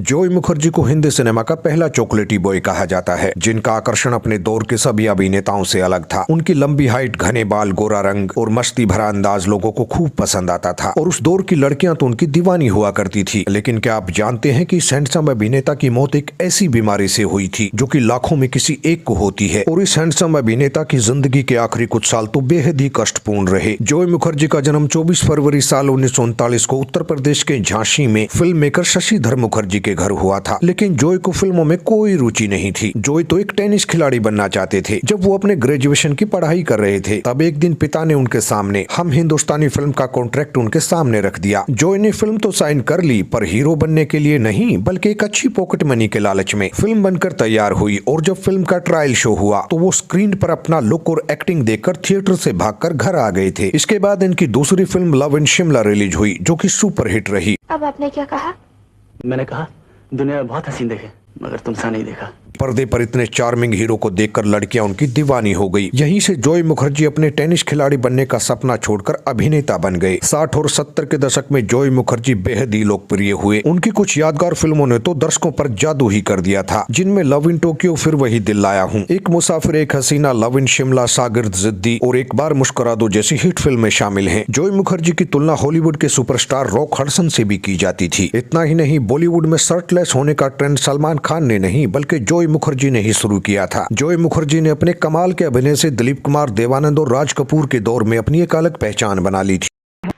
Joy Mukherjee को Hindi cinema का पहला चॉकलेटी बॉय कहा जाता है, जिनका आकर्षण अपने दौर के सभी अभिनेताओं से अलग था। उनकी लंबी हाइट, घने बाल, गोरा रंग और मस्ती भरा अंदाज लोगों को खूब पसंद आता था और उस दौर की लड़कियां तो उनकी दीवानी हुआ करती थी। लेकिन क्या आप जानते हैं कि इस हैंडसम अभिनेता की मौत एक ऐसी बीमारी से हुई थी जो कि लाखों में किसी एक को होती है। और इस हैंडसम अभिनेता की जिंदगी के आखिरी कुछ साल तो बेहद ही कष्टपूर्ण रहे। जॉय मुखर्जी का जन्म 24 फरवरी साल 1939 को उत्तर प्रदेश के झांसी में फिल्म मेकर शशिधर मुखर्जी के घर हुआ था। लेकिन जॉय को फिल्मों में कोई रुचि नहीं थी। जॉय तो एक टेनिस खिलाड़ी बनना चाहते थे। जब वो अपने ग्रेजुएशन की पढ़ाई कर रहे थे, तब एक दिन पिता ने उनके सामने हम हिंदुस्तानी फिल्म का कॉन्ट्रैक्ट उनके सामने रख दिया। जॉय ने फिल्म तो साइन कर ली, पर हीरो बनने के लिए नहीं, बल्कि एक अच्छी पॉकेट मनी के लालच में। फिल्म बनकर तैयार हुई और जब फिल्म का ट्रायल शो हुआ तो वो स्क्रीन पर अपना लुक और एक्टिंग देखकर थिएटर से भागकर घर आ गए थे। इसके बाद इनकी दूसरी film love in Shimla release हुई, जो कि सुपरहिट रही। अब आपने क्या कहा? मैंने कहा दुनिया में बहुत हसीन देखे, मगर तुमसा नहीं देखा। पर्दे पर इतने चार्मिंग हीरो को देखकर लड़कियां उनकी दीवानी हो गई। यहीं से जॉय मुखर्जी अपने टेनिस खिलाड़ी बनने का सपना छोड़कर अभिनेता बन गए। 60 और 70 के दशक में जॉय मुखर्जी बेहद ही लोकप्रिय हुए। उनकी कुछ यादगार फिल्मों ने तो दर्शकों पर जादू ही कर दिया था, जिनमें लव इन टोक्यो, फिर वही दिल लाया हूँ, एक मुसाफिर एक हसीना, लव इन शिमला, शागिर्द जिद्दी और एक बार मुस्कुरा दो जैसी हिट फिल्में शामिल हैं। जॉय मुखर्जी की तुलना हॉलीवुड के सुपरस्टार रॉक हडसन से भी की जाती थी। इतना ही नहीं, बॉलीवुड में शर्टलेस होने का ट्रेंड सलमान खान ने नहीं, बल्कि जॉय मुखर्जी ने ही शुरू किया था। जॉय मुखर्जी ने अपने कमाल के अभिनय से दिलीप कुमार, देवानंद और राज कपूर के दौर में अपनी एक अलग पहचान बना ली थी।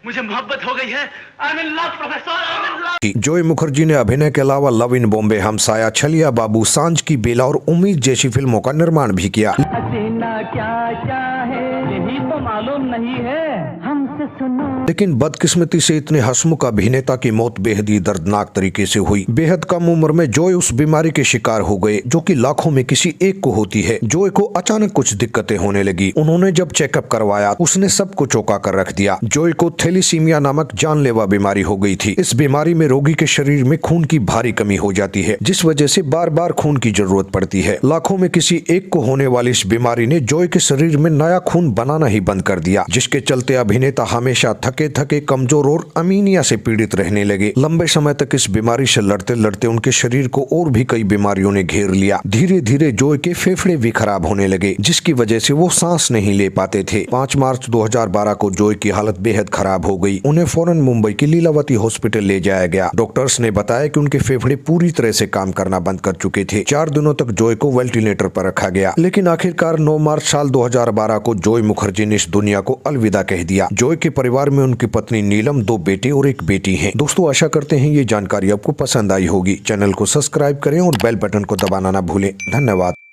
मुझे मोहब्बत हो गई है। I'm in love, professor, I'm in love। Joy Mukherjee ने अभिनय के अलावा लव इन बॉम्बे, हमसाया, छलिया बाबू, सांझ की बेला और उम्मीद जैसी फिल्मों का निर्माण भी किया। हसीना क्या चाहे यही तो मालूम नहीं है, हमसे सुनो। लेकिन बदकिस्मती से इतने हंसमुख अभिनेता की मौत बेहद ही दर्दनाक तरीके से हुई। बेहद कम उम्र में जॉय उस बीमारी के शिकार हो गए जो कि लाखों में किसी एक को होती है। जॉय को अचानक कुछ दिक्कतें होने लगी। उन्होंने जब चेकअप करवाया, उसने सबको चौंका कर रख दिया। जॉय को थैलीसीमिया नामक जानलेवा बीमारी हो गई थी। इस बीमारी में रोगी के शरीर में खून की भारी कमी हो जाती है, जिस वजह से बार बार खून की जरूरत पड़ती है। लाखों में किसी एक को होने वाली इस बीमारी ने जॉय के शरीर में नया खून बनाना ही बंद कर दिया, जिसके चलते अभिनेता हमेशा थके थके, कमजोर और अमीनिया से पीड़ित रहने लगे। लंबे समय तक इस बीमारी से लड़ते लड़ते उनके शरीर को और भी कई बीमारियों ने घेर लिया। धीरे धीरे जॉय के फेफड़े भी खराब होने लगे, जिसकी वजह से वो सांस नहीं ले पाते थे। 5 मार्च 2012 को जॉय की हालत बेहद खराब हो गई। उन्हें फौरन मुंबई की लीलावती हॉस्पिटल ले जाया गया। डॉक्टर्स ने बताया कि उनके फेफड़े पूरी तरह से काम करना बंद कर चुके थे। 4 दिनों तक जॉय को वेंटिलेटर पर रखा गया। लेकिन आखिरकार 9 मार्च साल 2012 को जॉय मुखर्जी ने इस दुनिया को अलविदा कह दिया। जॉय के परिवार में उनकी पत्नी नीलम, 2 बेटे और एक बेटी हैं। दोस्तों, आशा करते हैं ये जानकारी आपको पसंद आई होगी। चैनल को सब्सक्राइब करें और बेल बटन को दबाना ना भूलें। धन्यवाद।